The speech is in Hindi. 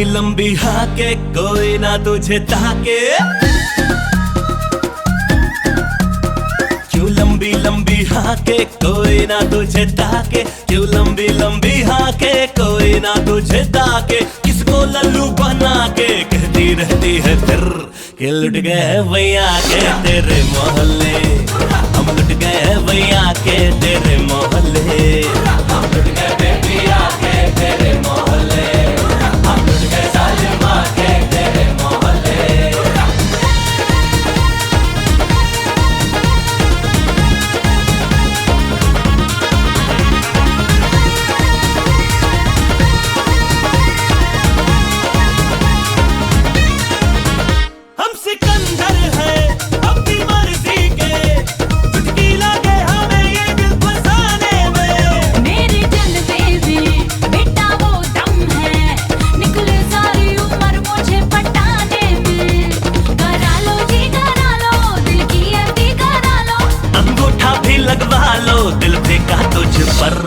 लंबी लंबी हाके कोई ना तुझे ताके, क्यों लंबी लंबी हाके कोई ना तुझे ताके, क्यों लंबी लंबी हाके कोई ना तुझे ताके। किसको लल्लू बना के कहती रहती है फिर कि लुट गए भैया के तेरे मोहल्ले, हम लुट गए भैया के तेरे मोहल्ले, हम लुट गए बेबिया के तेरे मोहल्ले, हम लुट गए सालिमा के तेरे मोहल्ले। हम सिकंदर है अपनी मर्जी के, चुटकी लगे हमें ये दिल फसाने में। मेरे जलवे में बेटा वो दम है, निकले सारी उम्र मुझे पटाने में। करा लो जी करा लो, दिल की एफडी करा लो, अंगूठा भी लगवा लो दिल फेंका तुझ पर।